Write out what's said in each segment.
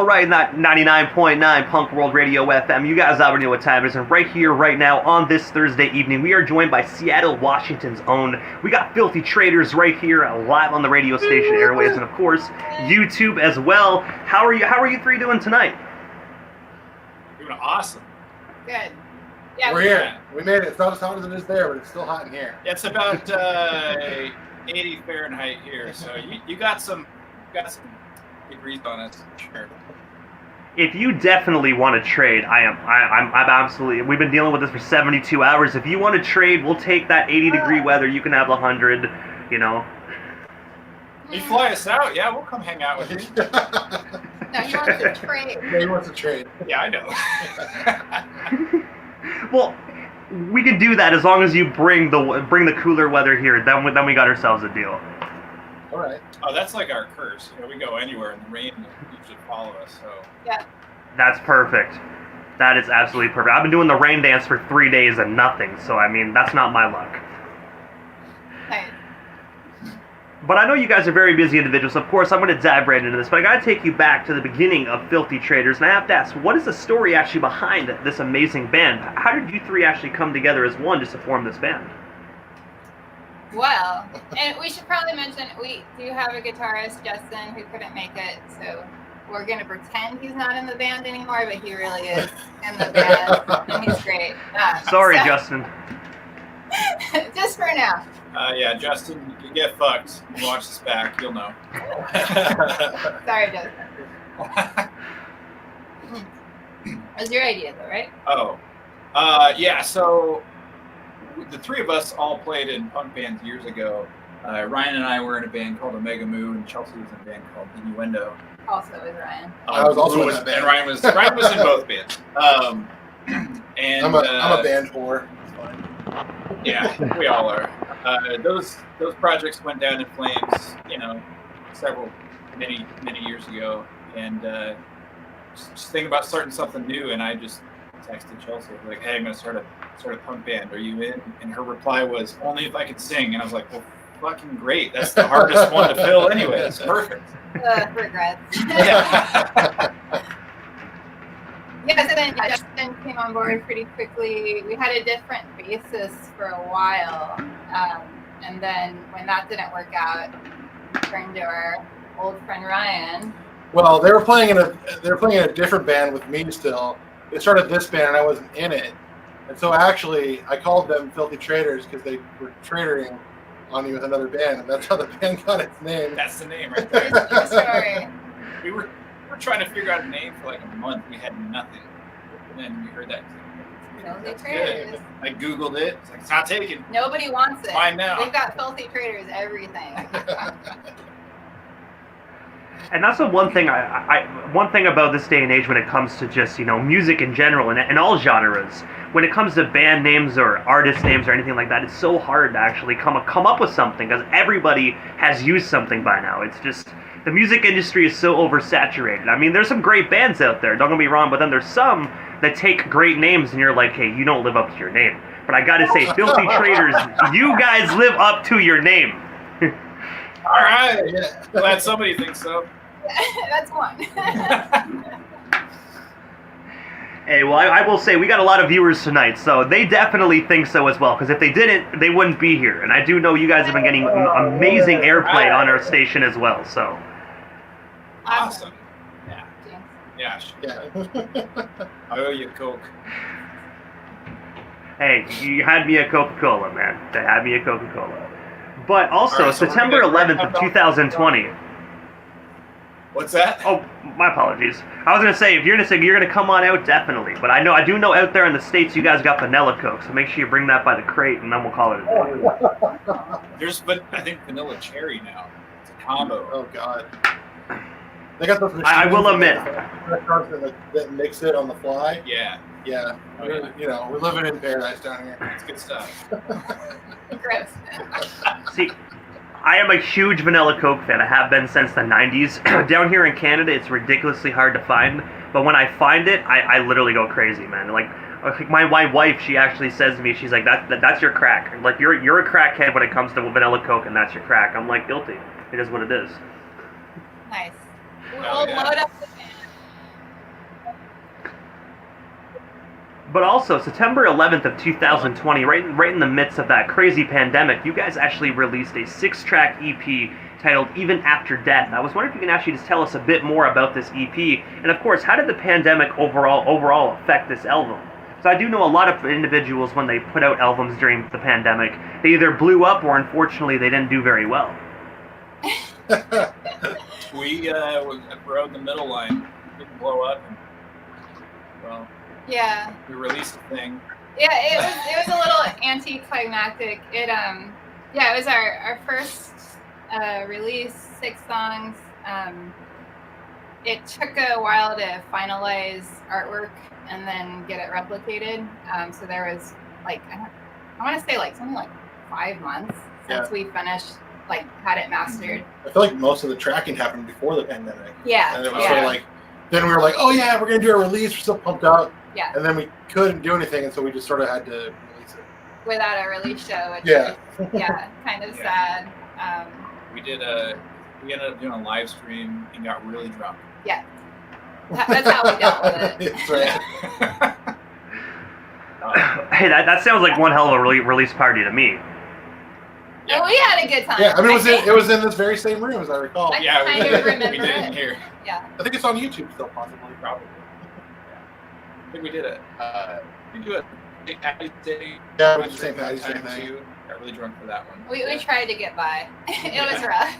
right, not 99.9 Punk World Radio FM. You guys already know what time it is, and right here, right now, on this Thursday evening, we are joined by Seattle, Washington's own. We got Filthy Traitors right here, live on the radio station airwaves, and of course, YouTube as well. How are you three doing tonight? Doing awesome. Good. Yeah, we're here. We made it. It's not as hot as it is there, but it's still hot in here. It's about 80 Fahrenheit here, so you got some degrees on us, sure. If you definitely want to trade, I'm absolutely. We've been dealing with this for 72 hours. If you want to trade, we'll take that 80-degree weather. You can have 100. You know. You fly us out, yeah, we'll come hang out with you. No, he wants to trade. Yeah, he wants to trade. Yeah, I know. Well, we can do that as long as you bring the cooler weather here. Then we got ourselves a deal. All right. Oh, that's like our curse. You know, we go anywhere and the rain usually follow us. So. Yeah. That's perfect. That is absolutely perfect. I've been doing the rain dance for 3 days and nothing. So I mean, that's not my luck. Nice. But I know you guys are very busy individuals. Of course, I'm going to dive right into this. But I got to take you back to the beginning of Filthy Traitors, and I have to ask, what is the story actually behind this amazing band? How did you three actually come together as one just to form this band? Well, and we should probably mention we do have a guitarist, Justin, who couldn't make it, so we're going to pretend he's not in the band anymore, but he really is in the band, and he's great. Sorry, Justin. Just for now. Yeah, Justin, you get fucked. You watch this back, you'll know. Sorry, Justin. It was your idea, though, right? Oh. Yeah, so the three of us all played in punk bands years ago. Ryan and I were in a band called Omega Moo, and Chelsea was in a band called Innuendo. Also with Ryan. I was also in that band. And Ryan was in both bands. And I'm a band whore. It's fine. Yeah, we all are. Those projects went down in flames, you know, many years ago, and just thinking about starting something new. And I just texted Chelsea like, "Hey, I'm gonna start a punk band. Are you in?" And her reply was, "Only if I could sing." And I was like, "Well, fucking great. That's the hardest one to fill anyway. It's perfect." Regrets. Yeah. Yeah, so then Justin came on board pretty quickly. We had a different basis for a while, and then when that didn't work out, turned to our old friend Ryan. Well, they were playing in a different band with me still. They started this band and I wasn't in it, and so actually I called them Filthy Traitors because they were traitoring on me with another band, and that's how the band got its name. That's the name right there. True story. We were trying to figure out a name for like a month. We had nothing. And then we heard that. Filthy That's Traitors. good. I Googled it. It's like, it's not taken. Nobody wants it. Fine now. They've got Filthy Traitors everything. And that's the one thing one thing about this day and age when it comes to just, you know, music in general and all genres. When it comes to band names or artist names or anything like that, it's so hard to actually come up with something because everybody has used something by now. It's just the music industry is so oversaturated. I mean, there's some great bands out there, don't get me wrong, but then there's some that take great names and you're like, hey, you don't live up to your name. But I gotta say, Filthy Traitors, you guys live up to your name. All right. Yeah. Glad somebody thinks so. That's one. Hey, well, I will say we got a lot of viewers tonight, so they definitely think so as well, because if they didn't, they wouldn't be here. And I do know you guys have been getting amazing airplay on our station as well, so. Awesome. Yeah. Yeah. Yeah. I owe you a Coke. Hey, you had me a Coca-Cola, man. They had me a Coca-Cola. But also, right, so September 11th of 2020. What's that? Oh, my apologies. I was gonna say, if you're gonna say you're gonna come on out, definitely. But I do know out there in the States you guys got vanilla Coke, so make sure you bring that by the crate, and then we'll call it a day. But I think vanilla cherry now. It's a combo. Oh God. They got those machines I will admit. that mix it on the fly. Yeah. Yeah. Oh, yeah. You know, we're living in paradise down here. It's good stuff. Gross. See, I am a huge vanilla Coke fan. I have been since the 90s. Down here in Canada, it's ridiculously hard to find. But when I find it, I literally go crazy, man. Like my wife, she actually says to me, she's like, that's your crack. Like, you're a crackhead when it comes to vanilla Coke, and that's your crack. I'm like, guilty. It is what it is. Nice. Oh, We'll yeah. load up the van. But also, September 11th of 2020, right in the midst of that crazy pandemic, you guys actually released a 6-track EP titled Even After Death. I was wondering if you can actually just tell us a bit more about this EP, and of course, how did the pandemic overall affect this album? So I do know a lot of individuals, when they put out albums during the pandemic, they either blew up or unfortunately they didn't do very well. We rode the middle line. We didn't blow up. And, well, Yeah. we released the thing. Yeah, it was a little anticlimactic. It was our first release, 6 songs. It took a while to finalize artwork and then get it replicated. So there was I want to say something like 5 months since we finished, had it mastered. I feel like most of the tracking happened before the pandemic. Yeah. And it was sort of then we were like, oh yeah, we're going to do a release. We're still pumped up. Yeah. And then we couldn't do anything, and so we just sort of had to release it. Without a release show, which Yeah. was, kind of sad. We ended up doing a live stream and got really drunk. Yeah. That's how we dealt with it. That's right. Hey, that sounds like one hell of a release party to me. Yeah, we had a good time. Yeah, I mean, it was in this very same room, as I recall. I Yeah, kind of remember we did it it. here. Yeah. I think it's on YouTube still, possibly. Probably. Yeah. I think we did it. We do it. St. Patty's Day. Yeah, we did St. Patty's Day time thing. too. Got really drunk for that one. We tried to get by. It was rough.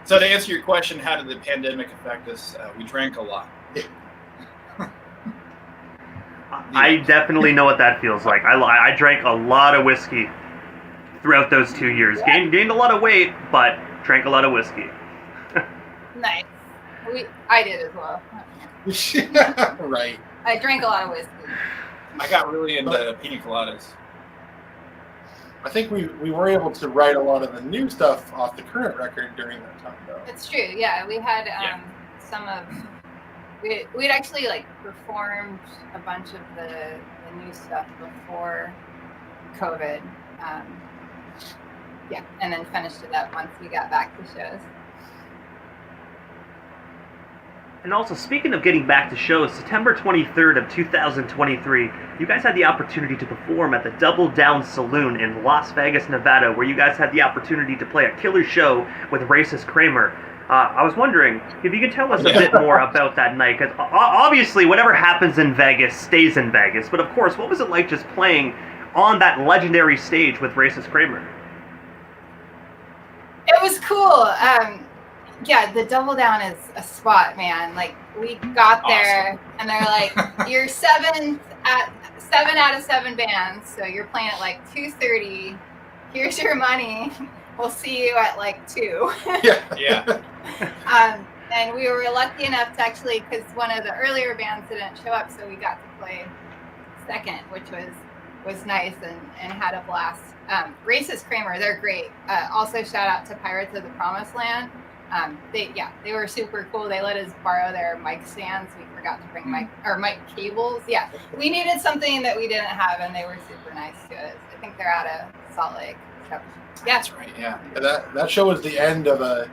So to answer your question, how did the pandemic affect us? We drank a lot. I definitely know what that feels like. I drank a lot of whiskey throughout those 2 years. Gained a lot of weight, but drank a lot of whiskey. Nice. I did as well. Right. I drank a lot of whiskey. I got really into pina coladas. I think we were able to write a lot of the new stuff off the current record during that time, though. It's true. Yeah, we had some of. We'd actually performed a bunch of the new stuff before COVID. And then finished it up once we got back to shows. And also, speaking of getting back to shows, September 23rd of 2023, you guys had the opportunity to perform at the Double Down Saloon in Las Vegas, Nevada, where you guys had the opportunity to play a killer show with Racist Kramer. I was wondering if you could tell us a bit more about that night, because obviously whatever happens in Vegas stays in Vegas, but of course, what was it like just playing on that legendary stage with Racist Kramer? It was cool. The Double Down is a spot, man. We got there, and they're like, "You're 7 out of 7 bands, so you're playing at 2:30. Here's your money. We'll see you at 2." Yeah. And we were lucky enough to actually, because one of the earlier bands didn't show up, so we got to play second, which was nice and had a blast. Racist Kramer, they're great. Also, shout out to Pirates of the Promised Land. They were super cool. They let us borrow their mic stands. We forgot to bring mic cables. Yeah, we needed something that we didn't have, and they were super nice to us. I think they're out of Salt Lake. So, yeah, That's right. Yeah. That show was the end of a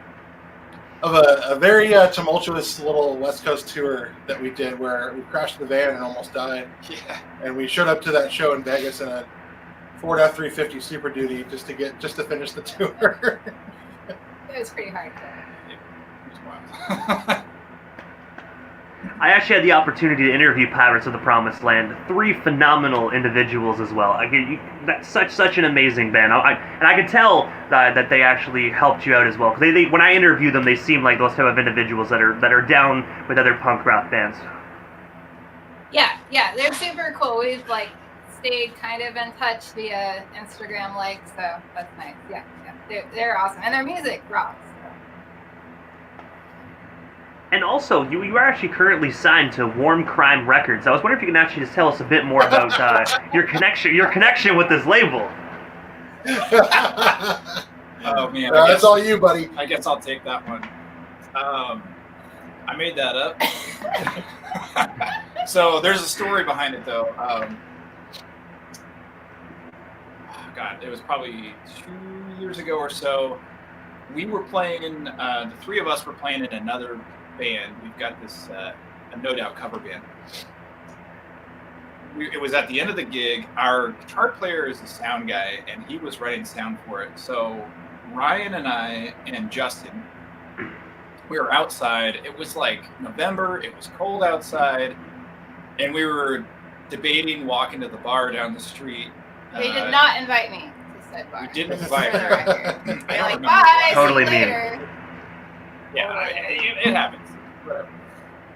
very tumultuous little West Coast tour that we did, where we crashed the van and almost died. Yeah. And we showed up to that show in Vegas in a Ford F-350 Super Duty just to finish the tour. it was pretty hard. It was wild. I actually had the opportunity to interview Pirates of the Promised Land. 3 phenomenal individuals as well. That's such an amazing band. And I could tell that they actually helped you out as well. Because they when I interview them, they seem like those type of individuals that are down with other punk rock bands. Yeah, they're super cool. We've stayed kind of in touch via Instagram so that's nice. Yeah, they're awesome, and their music rocks. And also, you are actually currently signed to Warm Crime Records. I was wondering if you can actually just tell us a bit more about your connection with this label. Oh man, that's all you, buddy. I guess I'll take that one. I made that up. So there's a story behind it, though. God, it was probably 2 years ago or so. We were playing. The 3 of us were playing in another band. We've got this a No Doubt cover band, it was at the end of the gig. Our guitar player is a sound guy, and he was writing sound for it. So Ryan and I and Justin, we were outside. It was like November. It was cold outside, and we were debating walking to the bar down the street. They did not invite me to said bar. We didn't Just invite for the her. record. I They're don't like, remember. bye, Totally see you mean. later. Yeah, it happens. Whatever.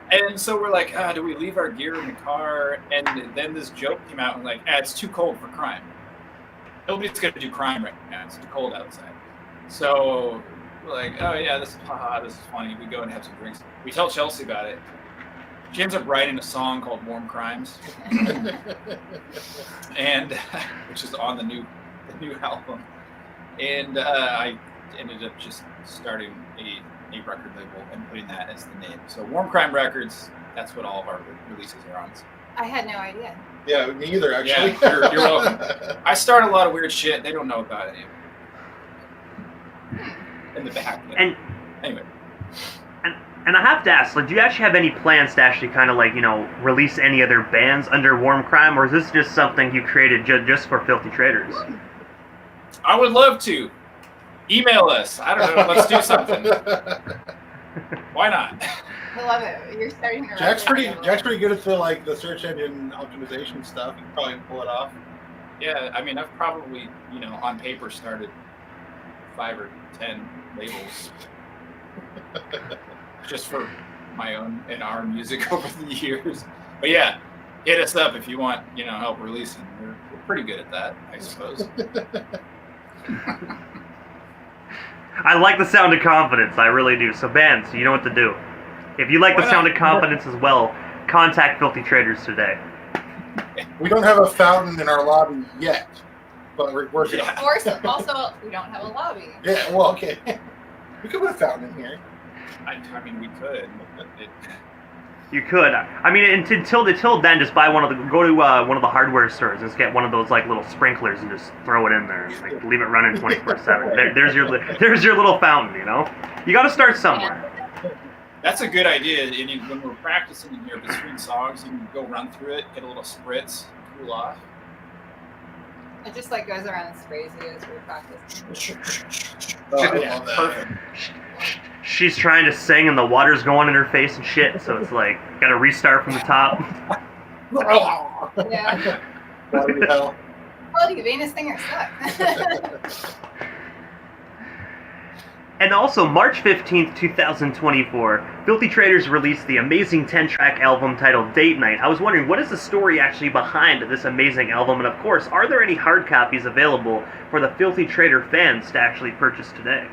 And so we're like, do we leave our gear in the car? And then this joke came out and like, it's too cold for crime. Nobody's gonna do crime right now. It's too cold outside. So we're like, oh yeah, this is funny. We go and have some drinks. We tell Chelsea about it. She ends up writing a song called "Warm Crimes," and which is on the new album. And I ended up just starting a record label and putting that as the name. So Warm Crime Records, that's what all of our releases are on. I had no idea. Yeah, me either, actually. Yeah, you're welcome. I start a lot of weird shit. They don't know about it in the back. And anyway. And I have to ask, like, do you actually have any plans to actually kind of like, release any other bands under Warm Crime, or is this just something you created just for Filthy Traitors? I would love to. Email us. I don't know. Let's do something. Why not? I love it. You're starting to. Jack's pretty good at the search engine optimization stuff. You can probably pull it off. Yeah, I mean, I've probably on paper started 5 or 10 labels just for my own and our music over the years. But yeah, hit us up if you want help releasing. We're pretty good at that, I suppose. I like the sound of confidence, I really do. So bands, you know what to do. If you like the sound of confidence as well, contact Filthy Traitors today. We don't have a fountain in our lobby yet, but we're working on it. Or also, we don't have a lobby. Yeah, well, okay. We could put a fountain in here. I mean, we could. You could. I mean, until then, just buy go to one of the hardware stores and just get one of those like little sprinklers and just throw it in there. And, like, leave it running 24/7. There's your little fountain. You got to start somewhere. That's a good idea. And when we're practicing in here between songs, you can go run through it, get a little spritz, cool off. It just like goes around and sprays you as we practice. Oh, I love that. Perfect. She's trying to sing and the water's going in her face and shit. So it's like got to restart from the top. Yeah. Water hell. Quality Venus singer sucks. And also, March 15th, 2024, Filthy Traitors released the amazing 10-track album titled Date Night. I was wondering, what is the story actually behind this amazing album? And of course, are there any hard copies available for the Filthy Traitor fans to actually purchase today?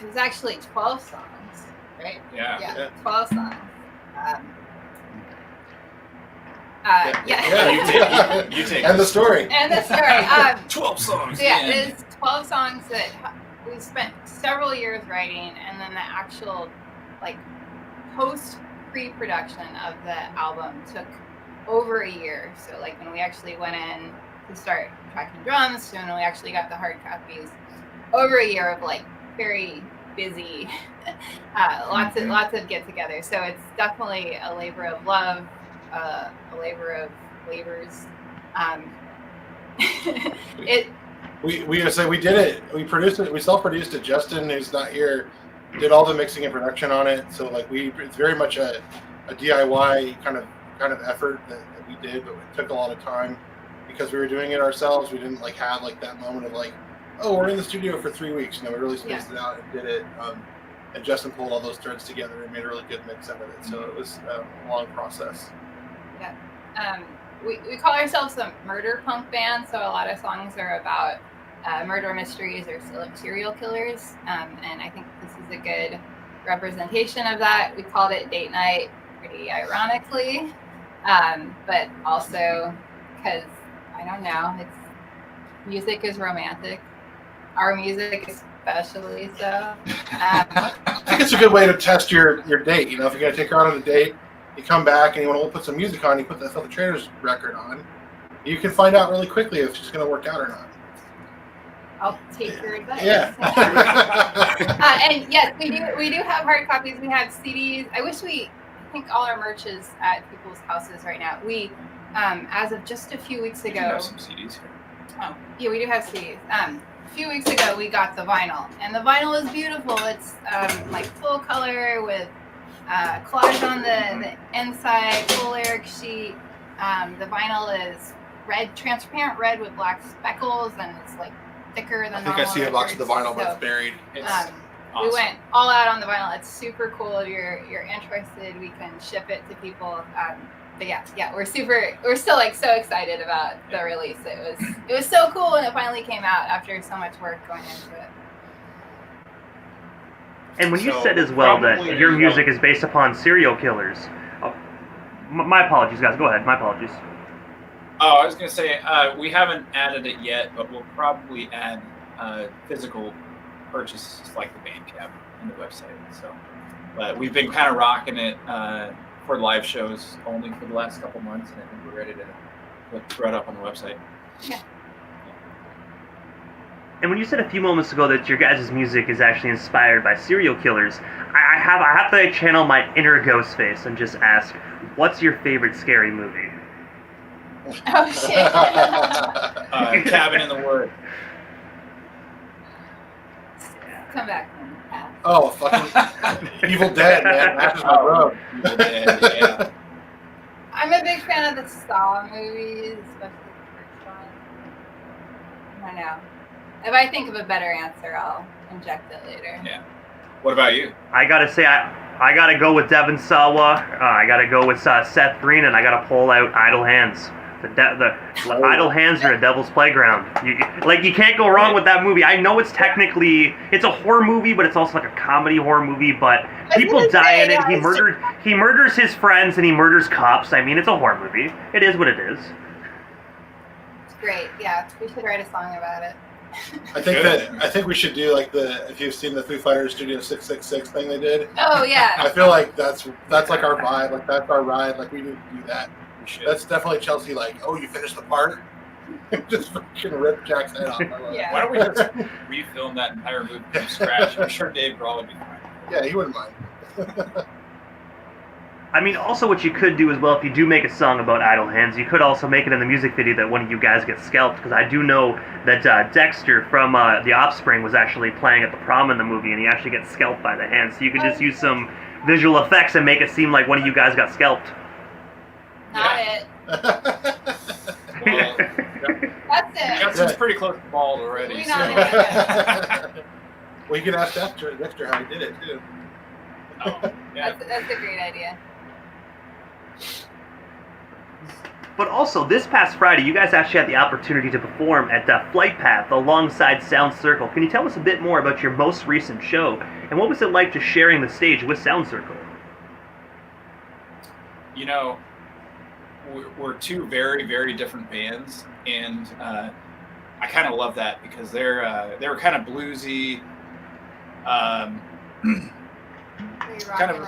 It was actually 12 songs, right? Yeah. 12 songs. Yeah. You take And the story. And the story. 12 songs. So yeah, it is 12 songs that we spent several years writing, and then the actual post pre-production of the album took over a year. So when we actually went in to start tracking drums, and when we actually got the hard copies, over a year of very busy, lots of get-together. So it's definitely a labor of love, a labor of labors. We did it. We produced it. We self-produced it. Justin, who's not here, did all the mixing and production on it. So it's very much a DIY kind of effort that we did, but it took a lot of time because we were doing it ourselves. We didn't have that moment of oh, we're in the studio for 3 weeks. We really spaced it out and did it. And Justin pulled all those threads together and made a really good mix out of it. So it was a long process. Yeah. We call ourselves a murder punk band, so a lot of songs are about murder mysteries or serial killers, and I think this is a good representation of that. We called it Date Night pretty ironically, but also because, I don't know, music is romantic. Our music especially so. I think it's a good way to test your date. If you're going to take her out on a date, you come back and you want to put some music on, you put the Filthy Traitors record on, you can find out really quickly if she's going to work out or not. I'll take your advice. Yeah. And yes, we do have hard copies. We have CDs. I think all our merch is at people's houses right now. We as of just a few weeks We do ago. have some CDs here. Oh, yeah, we do have CDs. A few weeks ago, we got the vinyl, and the vinyl is beautiful. It's like full color with collage on the inside, full lyric sheet. The vinyl is red, transparent red with black speckles, and it's like thicker than normal. I think I see a box of the vinyl, but so, it's buried. It's awesome. awesome. We went all out on the vinyl. It's super cool. If you're interested, we can ship it to people. But yeah, we're still like so excited about the release. It was so cool when it finally came out after so much work going into it. And when you So, said as well that probably, your music is based upon serial killers, my apologies, guys. Go ahead. My apologies. Oh, I was going to say, we haven't added it yet, but we'll probably add physical purchases like the Bandcamp and the website. So, but we've been kind of rocking it for live shows only for the last couple months, and I think we're ready to throw it up on the website. Yeah. And when you said a few moments ago that your guys' music is actually inspired by serial killers, I have to channel my inner ghost face and just ask, what's your favorite scary movie? Oh shit! Cabin in the Woods. Come back. Oh, fucking Evil Dead, man. That's my road. Evil Dead, yeah. I'm a big fan of the Saw movies, especially the first one. I know. If I think of a better answer, I'll inject it later. Yeah. What about you? I gotta say, I gotta go with Devon Sawa. I gotta go with Seth Green, and I gotta pull out Idle Hands. The Idle Hands are a Devil's Playground. You can't go wrong with that movie. I know it's a horror movie, but it's also like a comedy horror movie. But people die in it. He murders his friends and he murders cops. I mean, it's a horror movie. It is what it is. It's great. Yeah, we should write a song about it. I think we should do like if you've seen the Foo Fighters Studio 666 thing they did. Oh yeah. I feel like that's like our vibe. Like that's our ride. Like we need to do that. We should. That's definitely Chelsea. Like, oh, you finished the part. Just fucking rip Jack's head off. Yeah. Why don't we just refilm that entire movie from scratch? I'm sure Dave Grohl would be fine. Yeah, he wouldn't mind. I mean, also what you could do as well, if you do make a song about Idle Hands, you could also make it in the music video that one of you guys gets scalped, because I do know that Dexter from The Offspring was actually playing at the prom in the movie, and he actually gets scalped by the hand, so you could just use some visual effects and make it seem like one of you guys got scalped. Not it. Well, That's it. Justin's pretty close to bald already. We So. know that. Well, you can ask Dexter how he did it too. Oh, yeah. That's a great idea. But also, this past Friday, you guys actually had the opportunity to perform at Flight Path alongside Sound Circle. Can you tell us a bit more about your most recent show, and what was it like just sharing the stage with Sound Circle? You know, we're two very, very different bands, and I kind of love that because they were kind of bluesy, kind of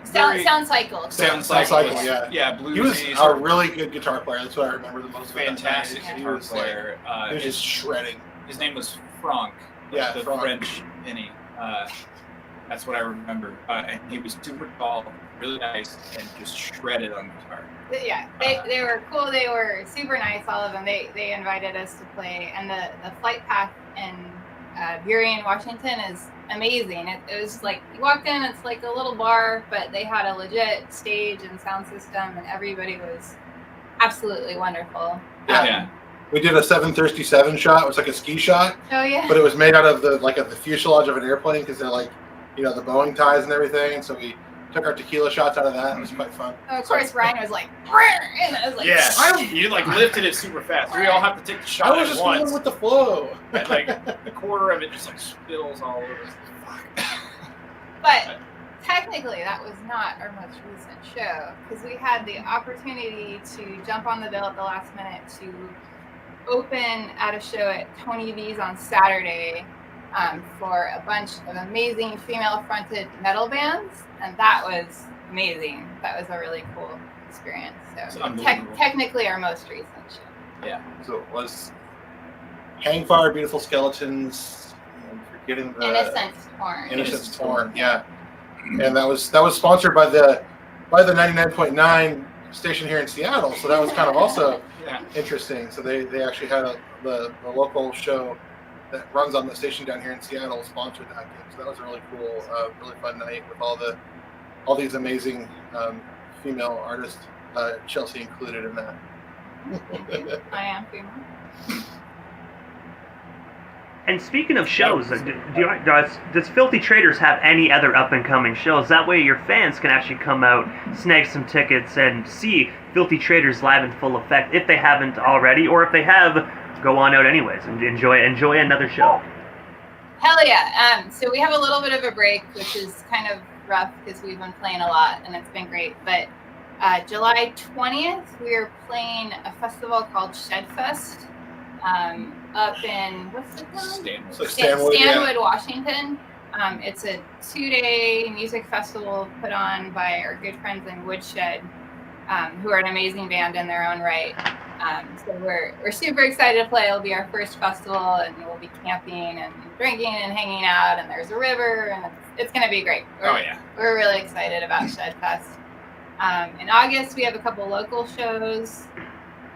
Sound Cycle. Sound Cycle, Cycle, yeah. bluesy. He was a really good guitar player. That's what I remember the most. Fantastic about that. guitar player. He was just shredding. His name was Franck. Yeah, the Franck. French Vinny. That's what I remember. And he was super tall, really nice, and just shredded on guitar. Yeah, they were cool. They were super nice, all of them. They invited us to play, and the Flight Path in Burien, Washington is amazing. It was like you walked in, it's like a little bar, but they had a legit stage and sound system, and everybody was absolutely wonderful. Yeah. We did a 737 shot. It was like a ski shot, Oh yeah. but it was made out of the fuselage of an airplane because they're like, the Boeing ties and everything. And so we took our tequila shots out of that. It was quite fun. Of course, Ryan was like, and I was like, Yeah, you like lifted it super fast. We all have to take the shot I was at just once. going with the flow. And like a quarter of it just like spills all over. Fuck. But technically, that was not our most recent show because we had the opportunity to jump on the bill at the last minute to open at a show at Tony V's on Saturday for a bunch of amazing female-fronted metal bands, and that was amazing. That was a really cool experience. It's So unbelievable. technically, our most recent show. Yeah. So it was Hang Fire, Beautiful Skeletons, I'm forgetting the Innocence Torn. Innocence Torn, yeah. And that was sponsored by the 99.9 station here in Seattle, so that was kind of also Yeah. interesting. So they actually had the local show that runs on the station down here in Seattle sponsored that game. So that was a really cool, really fun night with all these amazing female artists, Chelsea included in that. I am female. And speaking of shows, does Filthy Traitors have any other up-and-coming shows? That way your fans can actually come out, snag some tickets, and see Filthy Traitors live in full effect if they haven't already, or if they have, go on out anyways and enjoy another show. Hell yeah. So we have a little bit of a break, which is kind of rough because we've been playing a lot and it's been great. But July 20th, we are playing a festival called Shedfest. Up in, what's it called? Stanwood, Washington. It's a 2-day music festival put on by our good friends in Woodshed, who are an amazing band in their own right. So we're super excited to play. It'll be our first festival, and we'll be camping and drinking and hanging out, and there's a river, and it's going to be great. We're really excited about Shedfest. In August, we have a couple local shows.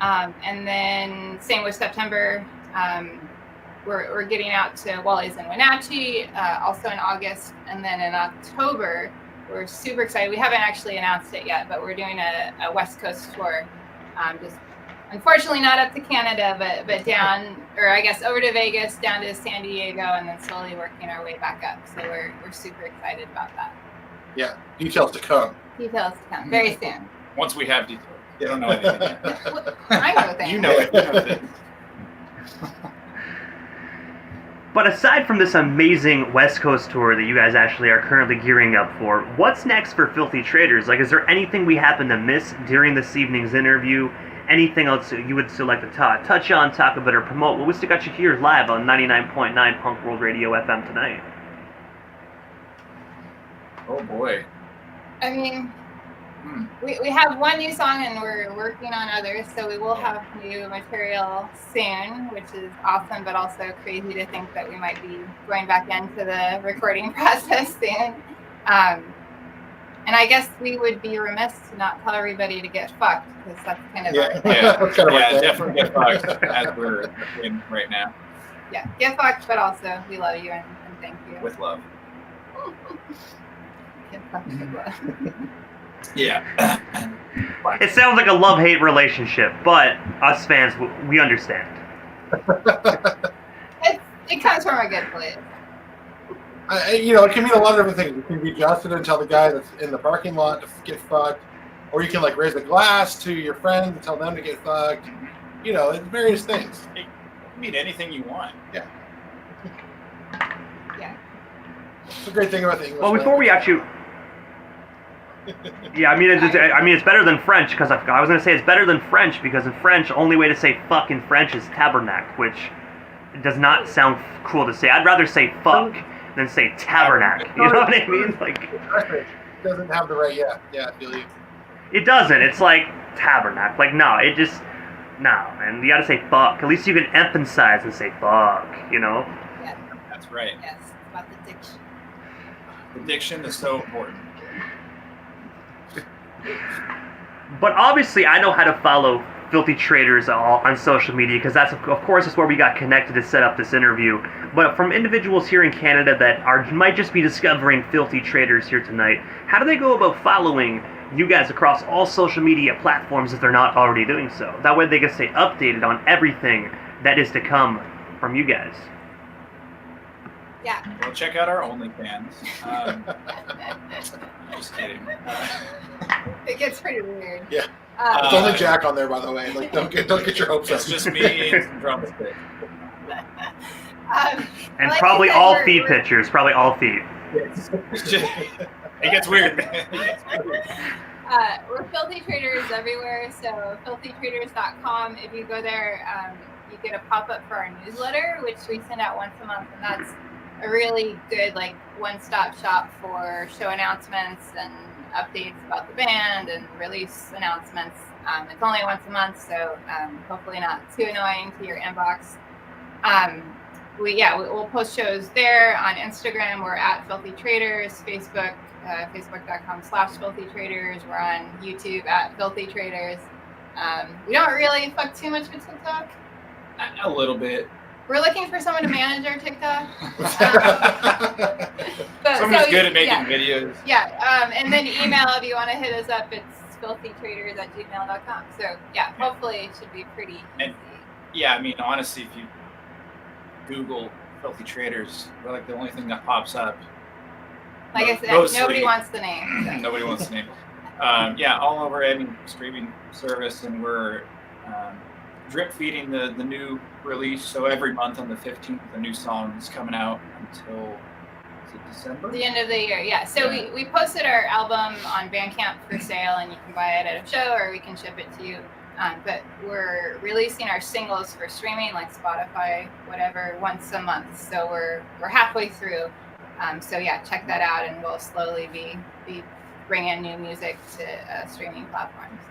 And then same with September, we're getting out to Wally's in Wenatchee, also in August. And then in October, we're super excited. We haven't actually announced it yet, but we're doing a West Coast tour. Just unfortunately not up to Canada, but down, or I guess over to Vegas, down to San Diego, and then slowly working our way back up. So we're super excited about that. Yeah, details to come. Details to come very soon. Once we have details. You don't know anything yet. I know things. You know it. You know things. But aside from this amazing West Coast tour that you guys actually are currently gearing up for, what's next for Filthy Traitors? Like, is there anything we happen to miss during this evening's interview? Anything else you would still like to touch on, talk about, or promote? Well, we still got you here live on 99.9 Punk World Radio FM tonight. Oh boy. I mean, we have one new song and we're working on others, so we will have new material soon, which is awesome, but also crazy to think that we might be going back into the recording process soon. And I guess we would be remiss to not tell everybody to get fucked, because that's kind of our thing. Definitely get fucked as we're in right now. Yeah, get fucked, but also we love you and thank you. With love. Get fucked with love. Yeah. It sounds like a love-hate relationship, but us fans, we understand. It comes from a good place. It can mean a lot of different things. You can be Justin and tell the guy that's in the parking lot to get fucked, or you can raise a glass to your friend and tell them to get fucked. It's various things. It can mean anything you want. Yeah. Yeah. It's a great thing about the English. Well, before we actually. Yeah, it's better than French, because I was going to say it's better than French, because in French, only way to say fuck in French is tabernacle, which does not sound cool to say. I'd rather say fuck than say tabernacle. You know what I mean? It doesn't have the right, yeah, I feel you. It doesn't. It's like tabernacle. No, and you gotta say fuck. At least you can emphasize and say fuck, Yeah. That's right. Yes, it's about the diction. The diction is so important. But obviously, I know how to follow Filthy Traitors on social media, because that's, of course, is where we got connected to set up this interview. But from individuals here in Canada that might just be discovering Filthy Traitors here tonight, how do they go about following you guys across all social media platforms if they're not already doing so? That way they can stay updated on everything that is to come from you guys. Yeah. Well, check out our OnlyFans. Just kidding. It gets pretty weird. Yeah. It's only Jack on there, by the way. Don't get your hopes up. It's just me and some drumsticks. And probably all feet pictures. Probably all feet. It gets weird, man. We're Filthy Traitors everywhere, so filthytraitors.com. If you go there, you get a pop-up for our newsletter, which we send out once a month, and that's a really good one-stop shop for show announcements and updates about the band and release announcements. It's only once a month, so hopefully not too annoying to your inbox. We'll post shows there. On Instagram, we're at Filthy Traitors. Facebook, Facebook.com/FilthyTraitors. We're on YouTube at Filthy Traitors. We don't really fuck too much with TikTok. A little bit. We're looking for someone to manage our TikTok. Someone's good at making videos. Yeah, and then email if you want to hit us up. It's filthytraitors@gmail.com. So yeah, hopefully it should be pretty easy. Yeah, I mean, honestly, if you Google Filthy Traitors, we're like the only thing that pops up. Like I said, nobody wants the name. So. Nobody wants the name. Yeah, all over any streaming service, and we're drip feeding the new release. So every month on the 15th, a new song is coming out until is it December? The end of the year, yeah. So yeah. We posted our album on Bandcamp for sale, and you can buy it at a show, or we can ship it to you. But we're releasing our singles for streaming, like Spotify, whatever, once a month. So we're halfway through. So yeah, check that out, and we'll slowly be bringing new music to streaming platforms.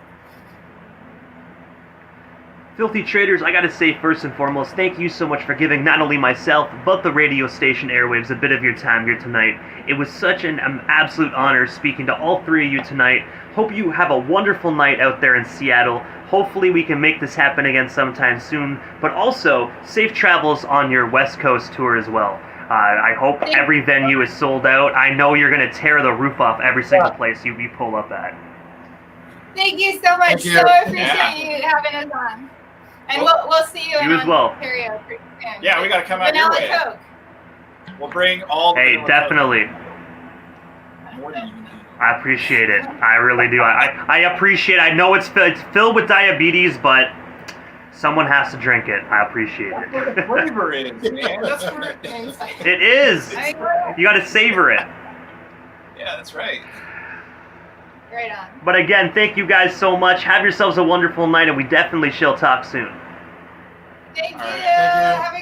Filthy Traitors, I gotta say first and foremost, thank you so much for giving not only myself, but the radio station airwaves a bit of your time here tonight. It was such an absolute honor speaking to all three of you tonight. Hope you have a wonderful night out there in Seattle. Hopefully we can make this happen again sometime soon, but also safe travels on your West Coast tour as well. I hope every venue is sold out. I know you're gonna tear the roof off every single place you pull up at. Thank you so much. So appreciate you having us on. And we'll see you in Ontario pretty soon. Yeah, we got to come out your way. Coke. We'll bring all the Hey, definitely. More than you can do. I appreciate it. I really do. I appreciate it. I know it's filled with diabetes, but someone has to drink it. I appreciate That's where the flavor is, man. That's where it is. You got to savor it. Yeah, that's right. Right on. But again, thank you guys so much. Have yourselves a wonderful night, and we definitely shall talk soon. Thank you. Right. Thank you. Have a